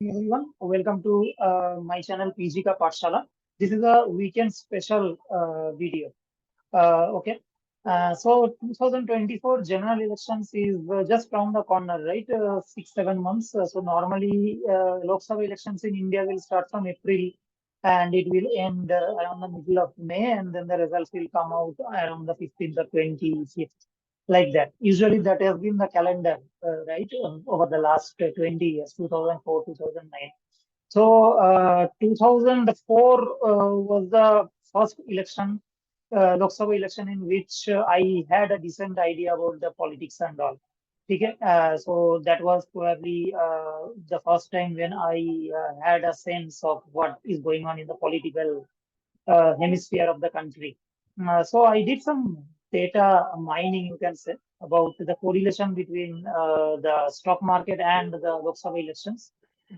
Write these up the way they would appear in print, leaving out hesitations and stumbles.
Everyone, welcome to my channel PG Ka Pathshala. This is a weekend special video. Okay. So 2024 general elections is just round the corner, right? 6, 7 months. So normally Lok Sabha elections in India will start from April and it will end around the middle of May, and then the results will come out around the 15th or 25th, like that. Usually that has been the calendar, right, over the last 20 years, 2004, 2009. So 2004 was the first election, Lok Sabha election, in which I had a decent idea about the politics and all. Okay? So that was probably the first time when I had a sense of what is going on in the political hemisphere of the country. So I did some data mining, you can say, about the correlation between the stock market and the Lok Sabha elections.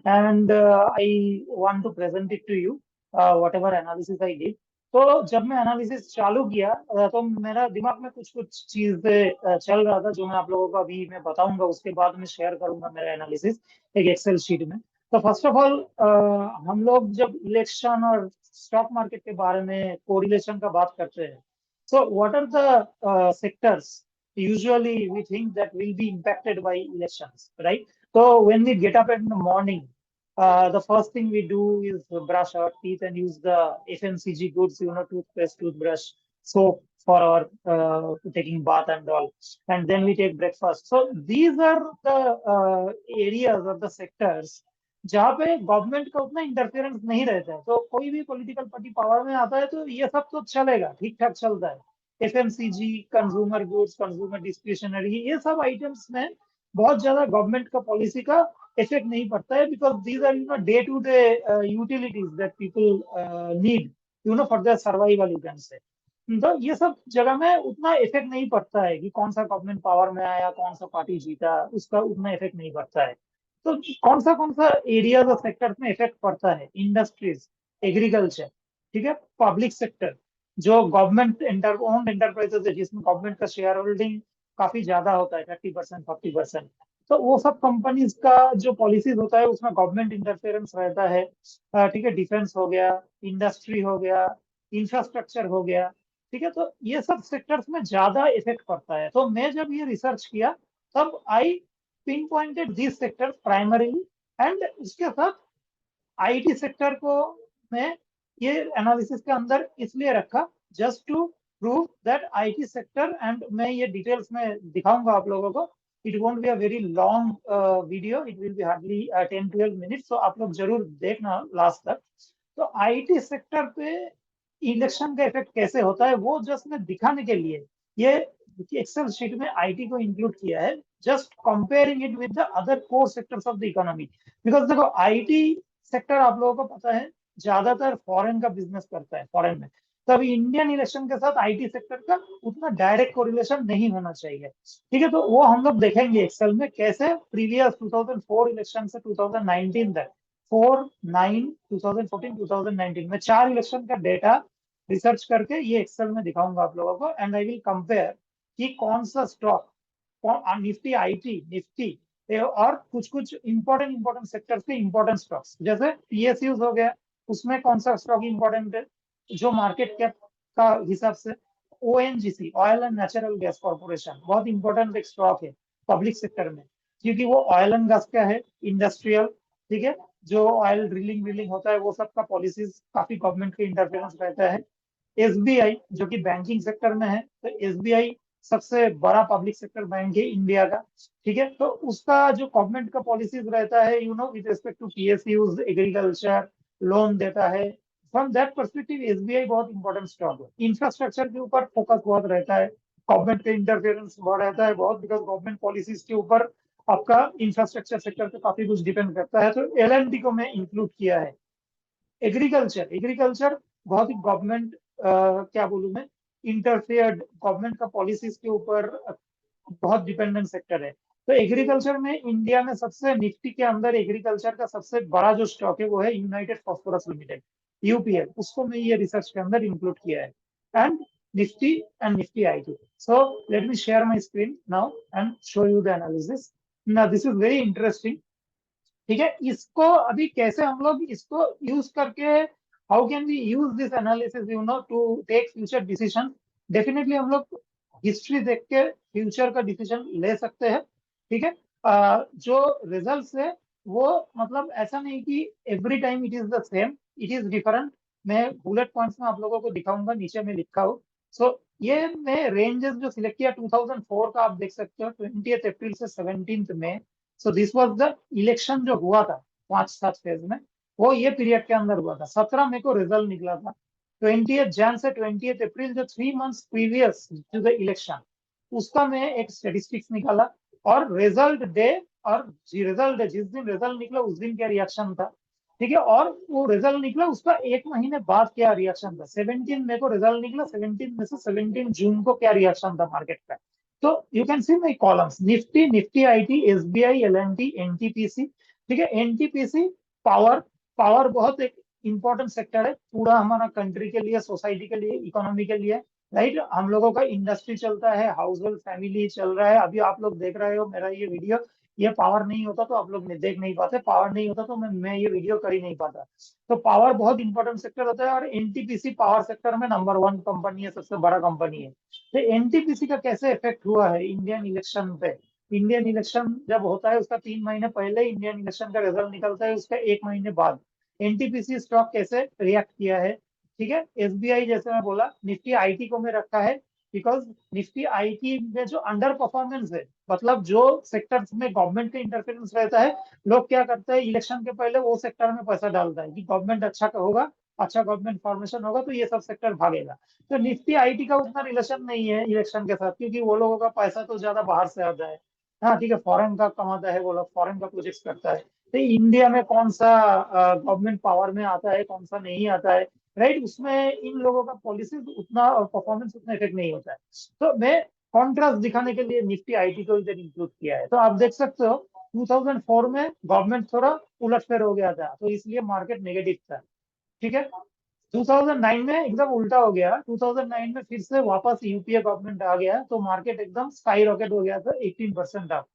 And I want to present it to you, whatever analysis I did. तो जब मैं analysis चालू किया तो मेरा दिमाग में कुछ कुछ चीजें चल रहा था, जो मैं आप लोगों को अभी मैं बताऊंगा, उसके बाद मैं शेयर करूंगा मेरा एनालिसिस एक एक्सेल शीट में। तो फर्स्ट ऑफ ऑल हम लोग जब इलेक्शन और स्टॉक मार्केट के बारे में कोरिलेशन का बात करते हैं, so what are the sectors usually we think that will be impacted by elections, right? So when we get up in the morning, the first thing we do is brush our teeth and use the FMCG goods, toothpaste, toothbrush, soap for our taking bath and all. And then we take breakfast. So these are the areas or the sectors जहाँ पे government का उतना interference नहीं रहता है। तो कोई भी पॉलिटिकल पार्टी पावर में आता है तो ये सब तो चलेगा, ठीक ठाक चलता है। FMCG, consumer goods, consumer discretionary, ये सब आइटम्स में बहुत ज्यादा गवर्नमेंट का पॉलिसी का इफेक्ट नहीं पड़ता है, because these are day to day utilities that people need for their survival, you can say. तो ये सब जगह में उतना इफेक्ट नहीं पड़ता है कि कौन सा गवर्नमेंट पावर में आया, कौन सा पार्टी जीता, उसका उतना इफेक्ट नहीं पड़ता है। तो कौन सा एरियाज और सेक्टर्स में इफेक्ट पड़ता है? इंडस्ट्रीज, एग्रीकल्चर, ठीक है, पब्लिक सेक्टर, जो गवर्नमेंट ओन्ड एंटरप्राइजेस है, जिसमें गवर्नमेंट का शेयर होल्डिंग काफी ज्यादा होता है, 30%, 40%। तो वो सब कंपनीज का जो पॉलिसीज होता है उसमें गवर्नमेंट इंटरफेरेंस रहता है। ठीक है, डिफेंस हो गया, इंडस्ट्री हो गया, इंफ्रास्ट्रक्चर हो गया, ठीक है। तो ये सब सेक्टर्स में ज्यादा इफेक्ट पड़ता है। तो मैं जब ये रिसर्च किया तब I pinpointed this sector primarily, and इसके साथ आईटी सेक्टर को मैं ये एनालिसिस के अंदर इसलिए रखा just to prove that IT sector, and मैं ये डिटेल्स में दिखाऊंगा आप लोगों को। It won't be a very long video, it will be hardly 10-12 minutes, तो आप लोग जरूर देखना लास्ट तक। तो आईटी सेक्टर पे इलेक्शन का इफेक्ट कैसे होता है वो जस्ट मैं दिखाने के लिए ये एक्सेल शीट में आईटी को इंक्लूड किया है, just comparing it with the other core sectors of the economy. Because देखो, आईटी सेक्टर आप लोगों को पता है ज्यादातर फॉरेन का बिजनेस करता है, फॉरेन में। तो अभी इंडियन इलेक्शन के साथ आईटी सेक्टर का उतना डायरेक्ट कोरिलेशन नहीं होना चाहिए, ठीक है। तो वो हम लोग देखेंगे एक्सेल में कैसे प्रीवियस 2004 इलेक्शन से 2019 तक, 4, 9, 2014, 2019 में 4 इलेक्शन का डेटा रिसर्च करके ये एक्सेल में दिखाऊंगा आप लोगों को, एंड आई विल कंपेयर कि कौन सा स्टॉक, निफ्टी, आईटी, निफ्टी, और कुछ कुछ इंपॉर्टेंट सेक्टर्स के इंपॉर्टेंट स्टॉक्स, जैसे पीएसयूज हो गया, उसमें कौन सा स्टॉक इंपॉर्टेंट है जो मार्केट कैप का हिसाब से। ONGC, oil and natural gas corporation, बहुत इंपॉर्टेंट एक स्टॉक है पब्लिक सेक्टर में, क्योंकि वो ऑयल एंड गैस का है, इंडस्ट्रियल, ठीक है। जो ऑयल ड्रिलिंग व्रिलिंग होता है वो सब का पॉलिसीज काफी गवर्नमेंट के इंटरफेरेंस रहता है। एसबीआई जो कि बैंकिंग सेक्टर में है, तो एसबीआई सबसे बड़ा पब्लिक सेक्टर बैंक है इंडिया का, ठीक है। तो उसका जो गवर्नमेंट का पॉलिसीज रहता है with respect to PSUs, agriculture, loan देता है। फ्रॉम दैट परस्पेक्टिव एसबीआई बहुत इंपॉर्टेंट स्टॉक है। इंफ्रास्ट्रक्चर के ऊपर फोकस बहुत रहता है, गवर्नमेंट का इंटरफेरेंस बहुत रहता है बहुत, बिकॉज गवर्नमेंट पॉलिसीज के ऊपर आपका इंफ्रास्ट्रक्चर सेक्टर पे काफी कुछ डिपेंड करता है। तो एलएनटी को मैं इंक्लूड किया है। एग्रीकल्चर बहुत ही गवर्नमेंट, क्या बोलूं मैं, इंटरफेयर्ड, गवर्नमेंट का पॉलिसीज के ऊपर बहुत डिपेंडेंट सेक्टर है। तो एग्रीकल्चर में इंडिया में सबसे, निफ्टी के अंदर एग्रीकल्चर का सबसे बड़ा जो स्टॉक है वो है यूनाइटेड फॉस्फोरस लिमिटेड, यूपीएल, उसको मैं ये रिसर्च के अंदर इंक्लूड किया है। And Nifty and Nifty IT. So let me share my screen now and show you the analysis. Now this is very interesting, ठीक है, इसको अभी कैसे हम लोग इसको यूज करके, how can we use this analysis to take future decision. Definitely हम लोग हिस्ट्री देख के फ्यूचर का डिसीजन ले सकते हैं। ठीक है, जो रिजल्ट्स है वो मतलब ऐसा नहीं कि every time it is the same, it is different. मैं बुलेट पॉइंट्स में आप लोगों को दिखाऊंगा, नीचे में लिखा हूँ। सो ये मैं रेंजेस जो सिलेक्ट किया 2004 का, आप देख सकते हो 20 अप्रैल से 17 मई। So this was the election जो हुआ था 5-7 फेज में, वो ये पीरियड के अंदर हुआ था। 17 मई को रिजल्ट निकला था। 20 जन से 20 अप्रैल, जो 3 months previous to the election, उसका मैं एक स्टेटिस्टिक्स निकाला। और रिजल्ट डे, और रिजल्ट डे जिस दिन रिजल्ट निकला उस दिन क्या रिएक्शन था। ठीक है, और वो रिजल्ट निकला उसका 1 महीने बाद क्या रिएक्शन था। 17 मई को रिजल्ट निकला, 17 में से 17 जून को क्या रिएक्शन था मार्केट का। तो you can see my columns, Nifty, Nifty IT, SBI, LNT, NTPC. ठीक है, एनटीपीसी पावर, पावर बहुत एक इंपॉर्टेंट सेक्टर है पूरा हमारा कंट्री के लिए, सोसाइटी के लिए, इकोनॉमी के लिए। राइट, हम लोगों का इंडस्ट्री चलता है, हाउस होल्ड फैमिली चल रहा है। अभी आप लोग देख रहे हो मेरा ये वीडियो, ये पावर नहीं होता तो आप लोग देख नहीं पाते, पावर नहीं होता तो मैं ये वीडियो कर ही नहीं पाता। तो पावर बहुत इंपॉर्टेंट सेक्टर होता है, और एनटीपीसी पावर सेक्टर में नंबर 1 कंपनी है, सबसे बड़ा कंपनी है। तो एनटीपीसी का कैसे इफेक्ट हुआ है इंडियन इलेक्शन पे। इंडियन इलेक्शन जब होता है उसका 3 महीने पहले इंडियन इलेक्शन का रिजल्ट निकलता है, उसका 1 महीने बाद एनटीपीसी स्टॉक कैसे रिएक्ट किया है। ठीक है, एसबीआई, जैसे मैं बोला, निफ्टी आईटी को मैं रखा है बिकॉज निफ्टी आईटी में जो अंडर परफॉर्मेंस है, मतलब जो सेक्टर्स में गवर्नमेंट का इंटरफेरेंस रहता है, लोग क्या करते हैं इलेक्शन के पहले वो सेक्टर में पैसा डालता है कि गवर्नमेंट अच्छा होगा, अच्छा गवर्नमेंट फॉर्मेशन होगा तो ये सब सेक्टर भागेगा। तो निफ्टी आईटी का उतना रिलेशन नहीं है इलेक्शन के साथ, क्योंकि वो लोगों का पैसा तो ज्यादा बाहर से आता है। हाँ ठीक है, फॉरेन का कमाता है वो लोग, फॉरेन का प्रोजेक्ट करता है। तो इंडिया में कौन सा गवर्नमेंट पावर में आता है, कौन सा नहीं आता है, राइट, उसमें इन लोगों का पॉलिसीज उतना और परफॉर्मेंस उतना इफेक्ट नहीं होता है। तो मैं कॉन्ट्रास्ट दिखाने के लिए निफ्टी आईटी को इधर इंक्लूड किया है। तो आप देख सकते हो 2004 में गवर्नमेंट थोड़ा उलटफेर हो गया था, तो इसलिए मार्केट नेगेटिव था। ठीक है, 2009 में एकदम उल्टा हो गया। 2009 में फिर से वापस यूपीए गवर्नमेंट आ गया तो मार्केट एकदम स्काई रॉकेट हो गया था, 18% अप।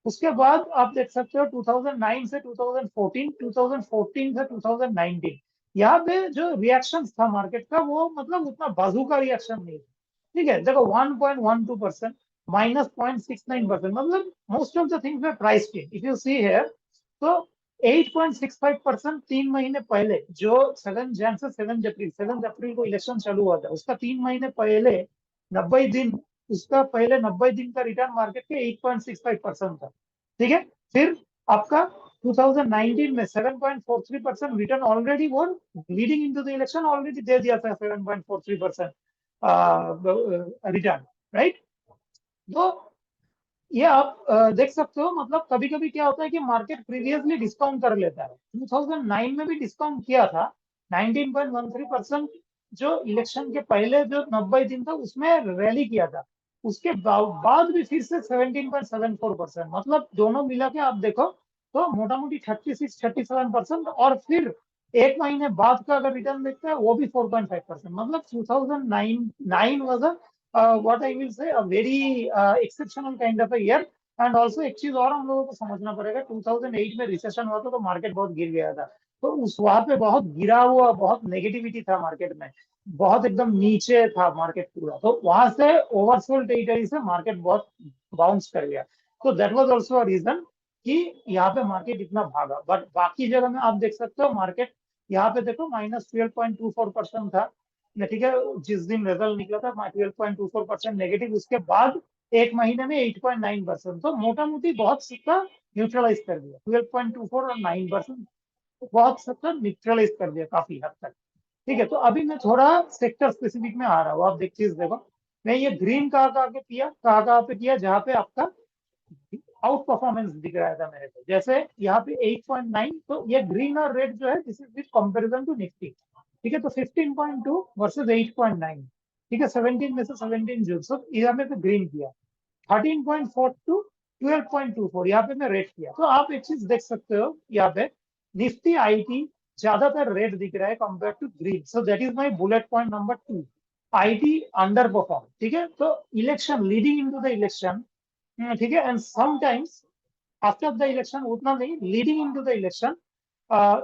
उसके बाद आप देख सकते हो 2009 से 2014, 2014 से 2019, यहाँ पे जो रिएक्शन था मार्केट का वो मतलब उतना बाजू का रिएक्शन नहीं था। ठीक है, देखो 1.12%, -0.69%, मतलब most of the things were price if you see here. तो 8.65% 3 महीने पहले, जो 7 जन से 7 अप्रैल को इलेक्शन चालू हुआ था उसका 3 महीने पहले 90 दिन, उसका पहले 90 दिन का रिटर्न मार्केट के 8.65% था। ठीक है, फिर आपका 2019 में 7.43% रिटर्न ऑलरेडी, वो leading into the election already दे दिया था 7.43% रिटर्न, राइट। तो ये आप देख सकते हो, मतलब कभी कभी क्या होता है कि मार्केट प्रीवियसली डिस्काउंट कर लेता है। 2009 में भी डिस्काउंट किया था 19.13%, जो इलेक्शन के पहले जो 90 दिन था उसमें रैली किया था। उसके बाद भी फिर से 17.74%, मतलब दोनों मिला के आप देखो तो मोटा मोटी 36-37%। और फिर 1 महीने बाद का अगर रिटर्न देखते हैं वो भी 4.5%। मतलब 2009 was what I will say a very exceptional kind of a year। And also एक चीज और हम लोगों को समझना पड़ेगा, 2008 में रिसेशन हुआ था तो मार्केट बहुत गिर गया था। तो उस वहां पे बहुत गिरा हुआ, बहुत नेगेटिविटी था मार्केट में, बहुत एकदम नीचे था मार्केट पूरा। तो वहां से ओवरसोल्ड टेरिटरी से मार्केट बहुत बाउंस कर गया। तो that was also a reason कि यहाँ पे मार्केट इतना भागा। बट बाकी जगह में आप देख सकते हो मार्केट, यहाँ पे देखो -12.24% था। ठीक है, जिस दिन रिजल्ट निकला था 12.24% नेगेटिव, उसके बाद 1 महीने में 8.9%। तो मोटा मोटी बहुत सबका न्यूट्रलाइज कर दिया, 12.24 और 9% बहुत सबका न्यूट्रलाइज कर दिया काफी हद तक। ठीक है, तो अभी मैं थोड़ा सेक्टर स्पेसिफिक में आ रहा हूँ। आप देख चीज देखो, मैं ये ग्रीन कहाँ कहाँ के किया, कहाँ कहाँ पे किया जहाँ पे आपका आउट परफॉर्मेंस दिख रहा था मेरे को। जैसे यहाँ पे 8.9, तो ये ग्रीन और रेड जो है this is with comparison to Nifty. ठीक है, तो 15.2 वर्सेज 8.9। ठीक है, 17 में से 17 जून, सो यहाँ पे तो ग्रीन किया। 13.42, 12.24 यहाँ पे मैं रेड किया। तो आप एक चीज देख सकते हो यहाँ पे निफ्टी आईटी ज्यादातर रेड दिख रहा है compare to green. So that is my bullet point number 2, IT underperform. ठीक है, तो election leading into the election, ठीक है, and sometimes after the election उतना नहीं, leading into the election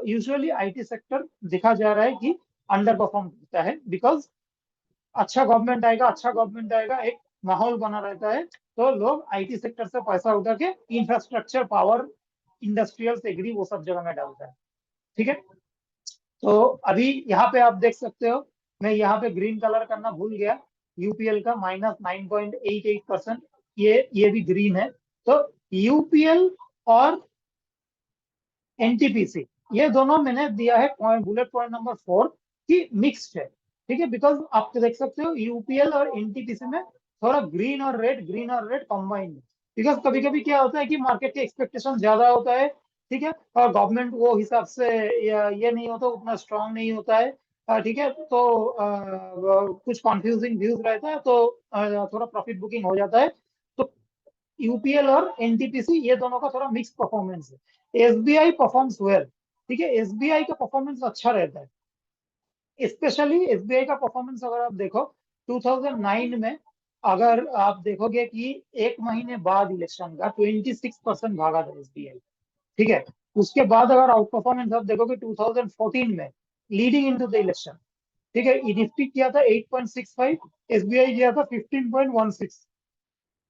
usually IT sector देखा जा रहा है कि अंडर परफॉर्म करता है, बिकॉज अच्छा गवर्नमेंट आएगा, एक माहौल बना रहता है, तो लोग आईटी सेक्टर से पैसा उठा के इंफ्रास्ट्रक्चर, पावर, इंडस्ट्रियल, एग्री, वो सब जगह में डालता है। ठीक है, तो अभी यहाँ पे आप देख सकते हो, मैं यहाँ पे ग्रीन कलर करना भूल गया, यूपीएल का -9.88%, ये भी ग्रीन है। तो यूपीएल और एनटीपीसी, ये दोनों मैंने दिया है पॉइंट, बुलेट पॉइंट नंबर 4 की मिक्स्ड है। ठीक है, बिकॉज आप देख सकते हो यूपीएल और एनटीपीसी में थोड़ा ग्रीन और रेड कंबाइंड है। बिकॉज कभी कभी क्या होता है कि मार्केट के एक्सपेक्टेशन ज्यादा होता है, ठीक है, और गवर्नमेंट वो हिसाब से ये नहीं होता, उतना स्ट्रांग नहीं होता है। ठीक है, तो कुछ कंफ्यूजिंग व्यूज रहता है, तो थोड़ा प्रॉफिट बुकिंग हो जाता है। तो यूपीएल और एनटीपीसी, ये दोनों का थोड़ा मिक्स परफॉर्मेंस है। SBI performs well. ठीक है, एसबीआई का परफॉर्मेंस अच्छा रहता है, स्पेशली एसबीआई का परफॉर्मेंस अगर आप देखो 2009 में, अगर आप देखोगे कि एक महीने बाद इलेक्शन का 26% भागा था एसबीआई। ठीक है, उसके बाद अगर आउट परफॉर्मेंस आप देखोगे 2014 में, लीडिंग इनटू द इलेक्शन, ठीक है, निफ्टी किया था 8.65, एसबीआई किया था 15.16।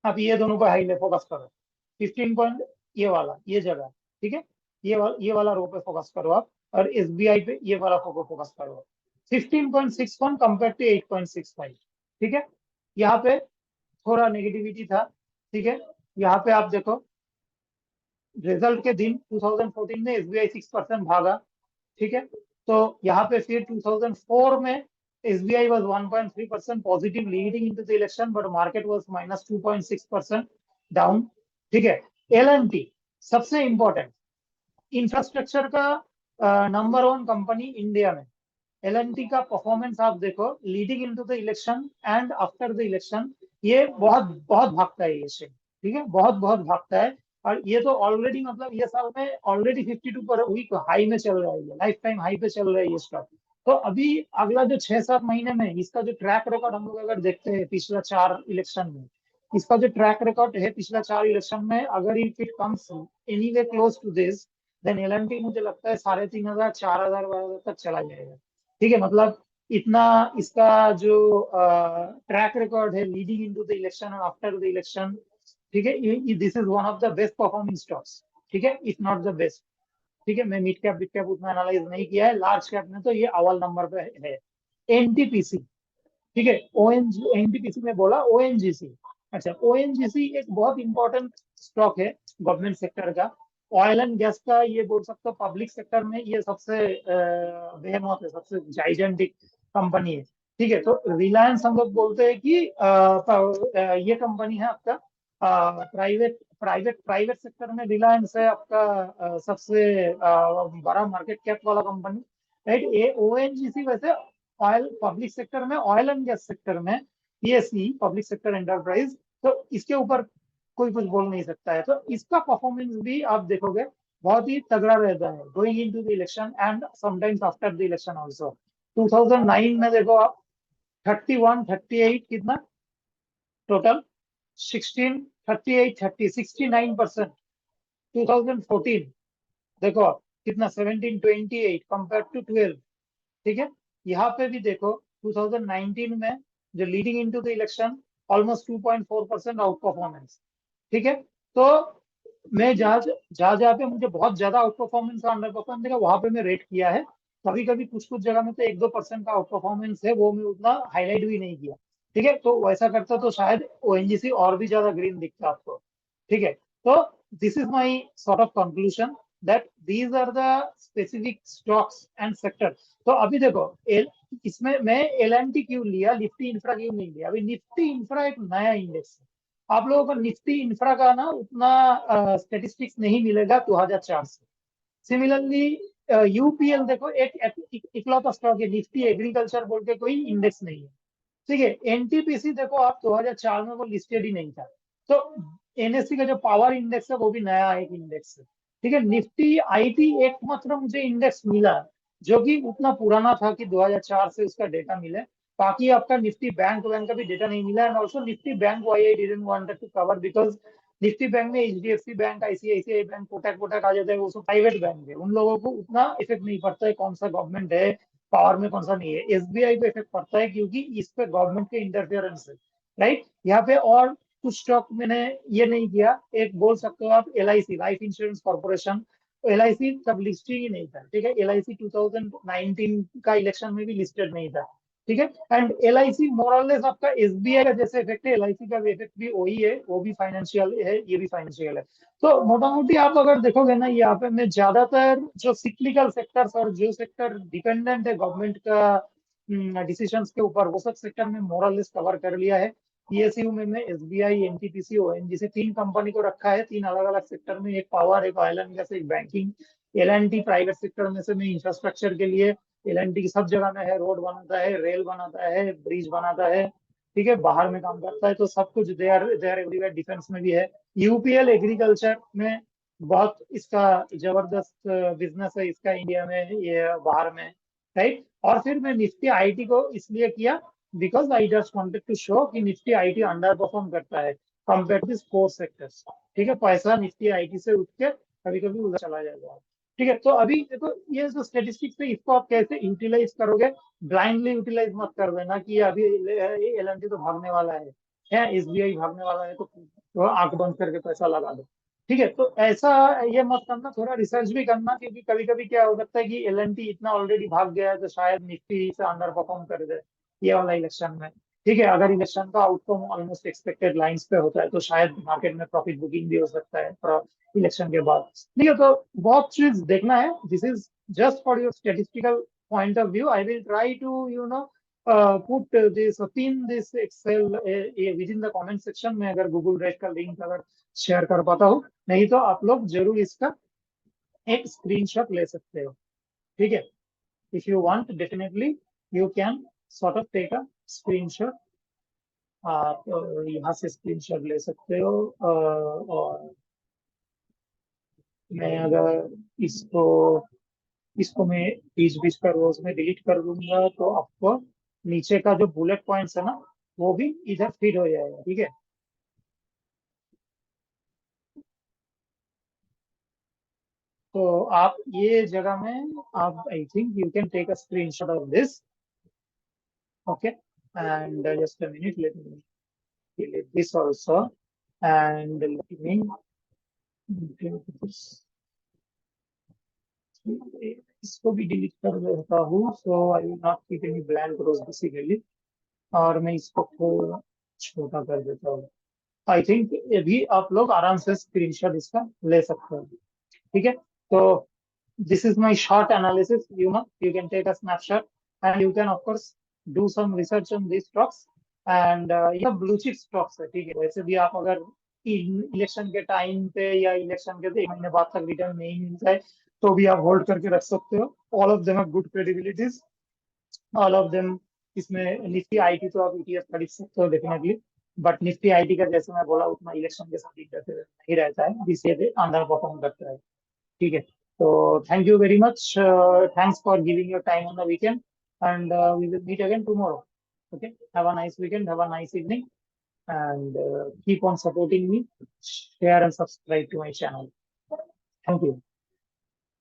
आप ये दोनों पर हाई फोकस करो, 15 पॉइंट, ये वाला, ये जगह, ठीक है, ये वाला रो पे फोकस करो आप, और एसबीआई पे ये वाला फोकस करो, 15.61 कंपेयर टू 8.65। ठीक है, यहाँ पे थोड़ा नेगेटिविटी था। ठीक है, यहाँ पे आप देखो रिजल्ट के दिन 2014 में एसबीआई 6% भागा। ठीक है, तो यहाँ पे फिर 2004 में SBI was 1.3% positive leading into the election, but market was -2.6% down. ठीक है, एलएनटी सबसे इंपॉर्टेंट इंफ्रास्ट्रक्चर का नंबर 1 कंपनी इंडिया में, एलएनटी का परफॉर्मेंस आप देखो leading into the election and after the election, ये बहुत बहुत भागता है ये शेयर। ठीक है, बहुत बहुत भागता है, और ये तो ऑलरेडी, मतलब ये साल में ऑलरेडी 52 पर वीक हाई में चल रहा है, ये लाइफ टाइम हाई पे चल रहा है ये स्टॉक। तो अभी अगला जो 6-7 महीने में इसका जो ट्रैक रिकॉर्ड हम लोग अगर देखते हैं पिछला 4 इलेक्शन में, इसका जो ट्रैक रिकॉर्ड है पिछला 4 इलेक्शन में, अगर if it comes anyway close to this, then LNT मुझे लगता है 3,500, 4,000 तक चला जाएगा। ठीक है, मतलब इतना इसका जो ट्रैक रिकॉर्ड है लीडिंग इनटू द इलेक्शन और आफ्टर द इलेक्शन। ठीक है, this is one of the best performing stocks. ठीक है, इफ नॉट द बेस्ट। ठीक है, मैं मिड कैप बिग कैप उतना एनालाइज नहीं किया है, लार्ज कैप में तो ये अव्वल नंबर पे है। एनटीपीसी, ठीक है, ओएनजी, एनटीपीसी में बोला ओएनजीसी। अच्छा, ओएनजीसी एक बहुत इंपॉर्टेंट स्टॉक है गवर्नमेंट सेक्टर का, ऑयल एंड गैस का, ये बोल सकते हो पब्लिक सेक्टर में ये सबसे बेहमौत है, सबसे जाइजेंटिक कंपनी है। ठीक है, तो रिलायंस हम लोग बोलते हैं कि ये कंपनी है आपका प्राइवेट प्राइवेट प्राइवेट सेक्टर में, रिलायंस है आपका सबसे बड़ा मार्केट कैप वाला कंपनी, राइट। ये ओएनजीसी वैसे ऑयल पब्लिक सेक्टर में, ऑयल एंड गैस सेक्टर में, पीएसई पब्लिक सेक्टर एंटरप्राइज, तो इसके ऊपर कोई कुछ बोल नहीं सकता है। तो इसका परफॉर्मेंस भी आप देखोगे बहुत ही तगड़ा रहता है going into the election and sometimes after the election also. 2009 में देखो आप 31, 38 कितना टोटल, 16, 38, 30, 69%। 2014 देखो आप कितना, 17, 28 कंपेयर टू 12। ठीक है, यहाँ पे भी देखो 2019 में जो leading into the election almost 2.4% out performance. ठीक है, तो मैं जहाँ जहाँ जहाँ पे मुझे बहुत ज्यादा आउट परफॉर्मेंस और अंडर परफॉर्मेंस देखा, वहां पे मैं रेट किया है। कभी कभी कुछ कुछ जगह में तो 1-2% का आउट परफॉर्मेंस है, वो मैं उतना हाईलाइट भी नहीं किया। ठीक है, तो वैसा करता तो शायद ओएनजीसी और भी ज्यादा ग्रीन दिखता आपको। ठीक है, तो this is my sort of conclusion that these are the specific stocks and sector. तो अभी देखो इसमें मैं एलएनटी क्यों लिया, निफ्टी इंफ्रा क्यों नहीं लिया? अभी निफ्टी इंफ्रा एक नया इंडेक्स है, आप लोगों को निफ्टी इंफ्रा का ना उतना स्टेटिस्टिक्स नहीं मिलेगा 2004 से। सिमिलरली यूपीएल देखो इकलौता स्टॉक है, निफ्टी एग्रीकल्चर बोल के कोई इंडेक्स नहीं है। ठीक है, एनटीपीसी देखो आप 2004 में वो लिस्टेड ही नहीं था। तो एनएससी का जो पावर इंडेक्स है वो भी नया एक इंडेक्स है। ठीक है, निफ्टी आईटी एकमात्र मुझे इंडेक्स मिला जो कि उतना पुराना था कि 2004 से उसका डेटा मिले। बाकी आपका निफ्टी बैंक बैंक का भी डेटा नहीं मिला, and also Nifty Bank why I didn't wanted to cover because Nifty Bank में HDFC bank, ICICI bank, Kotak आ जाता है, वो सब प्राइवेट बैंक है, उन लोगों को उतना इफेक्ट नहीं पड़ता है कौन सा गवर्नमेंट है पावर में, कौन सा नहीं है। SBI पे इफेक्ट पड़ता है क्योंकि इस पे गवर्नमेंट के इंटरफेरेंस है, राइट। यहाँ पे और कुछ स्टॉक मैंने ये नहीं किया, एक बोल सकते हो आप LIC, life insurance corporation. LIC तब लिस्टिंग ही नहीं था, ठीक है। LIC 2019 का इलेक्शन में भी लिस्टेड नहीं था, ठीक है। एंड LIC मोरलेस आपका SBI का जैसे इफेक्ट है, LIC का भी इफेक्ट भी वही है, वो भी फाइनेंशियल है, ये भी फाइनेंशियल है। तो मोटा मोटी आप अगर देखोगे ना, यहाँ पे मैं ज्यादातर जो सिक्लिकल सेक्टर्स और जो सेक्टर डिपेंडेंट है गवर्नमेंट का डिसीजंस के ऊपर, वो सब सेक्टर में मोरलेस कवर कर लिया है। PSU में मैं SBI, NTPC, ONGC 3 कंपनी को रखा है, 3 अलग अलग सेक्टर में, एक पावर, एक ऑयल एंड गैस, एक बैंकिंग। L&T प्राइवेट सेक्टर में से मैं इंफ्रास्ट्रक्चर के लिए, L&T की सब जगह में है, रोड बनाता है, रेल बनाता है, ब्रिज बनाता है, ठीक है, बाहर में काम करता है, तो सब कुछ दे आर एवरीवेयर। डिफेंस में भी है। UPL एग्रीकल्चर में बहुत इसका जबरदस्त बिजनेस है इसका, इंडिया में, ये बाहर में, राइट। और फिर मैं निफ्टी आईटी को इसलिए किया because I just wanted to show कि निफ्टी आईटी अंडर परफॉर्म करता है compare to this four sectors, ठीक है। पैसा निफ्टी आईटी से उठ के कभी कभी उधर चला जाएगा, ठीक है। तो अभी देखो, ये जो स्टेटिस्टिक्स है, इसको आप कैसे यूटिलाइज करोगे, ब्लाइंडली यूटिलाइज मत कर देना कि अभी L&T तो भागने वाला है, SBI भागने वाला है, तो आंख बंद करके पैसा लगा दो, ठीक है। तो ऐसा ये मत करना, थोड़ा रिसर्च भी करना, क्योंकि कभी कभी क्या हो सकता है कि L&T इतना ऑलरेडी भाग गया है, तो शायद निफ्टी से अंडर परफॉर्म कर दे ये वाला इलेक्शन में, ठीक है। अगर इलेक्शन का आउटकम ऑलमोस्ट एक्सपेक्टेड लाइंस पे होता है, तो शायद मार्केट में प्रॉफिट बुकिंग भी हो सकता है इलेक्शन के बाद, ठीक है। तो बहुत चीज देखना है, this is just for your statistical point of view. I will try to put this pin this excel within the comment section में, अगर गूगल ड्राइव का लिंक अगर शेयर कर पाता हूँ, नहीं तो आप लोग जरूर इसका एक स्क्रीनशॉट ले सकते हो, ठीक है। If you want definitely you can sort of take a screenshot. आप यहाँ से स्क्रीनशॉट ले सकते हो, और मैं अगर इसको इसको मैं बीच बीच का रोज में डिलीट कर दूंगा, तो आपको नीचे का जो बुलेट पॉइंट्स है ना, वो भी इधर फिट हो जाएगा, ठीक है। तो आप ये जगह में, आप I think you can take a screenshot of this, okay. And just a minute, let me delete this also, and let me delete this, इसको भी डिलीट कर देता हूँ, so I will not keep any blank rows basically. और मैं इसको थोड़ा छोटा कर देता हूँ। आई थिंक ये भी आप लोग आराम से स्क्रीनशॉट इसका ले सकते हो, ठीक है। तो this is my short analysis. You can take a snapshot and you can of course do some research on these stocks, and ये ब्लू चिप स्टॉक्स है, ठीक है। वैसे भी आप अगर इलेक्शन के टाइम पे या इलेक्शन के 1 महीने बाद तक रिटर्न नहीं मिल जाए, तो भी आप होल्ड करके रख सकते हो। All of them have good credibilities, all of them. इसमें निफ्टी आईटी तो आप ETF खरीद सकते हो डेफिनेटली, बट निफ्टी आईटी का जैसे मैं बोला, उतना इलेक्शन के साथ इंटरफेयर नहीं रहता है, इसलिए अंडर परफॉर्म करता है, ठीक है। तो thank you very much, thanks for giving your time on the weekend, and we will meet again tomorrow, okay. Have a nice weekend, have a nice evening, and keep on supporting me, share and subscribe to my channel. Thank you.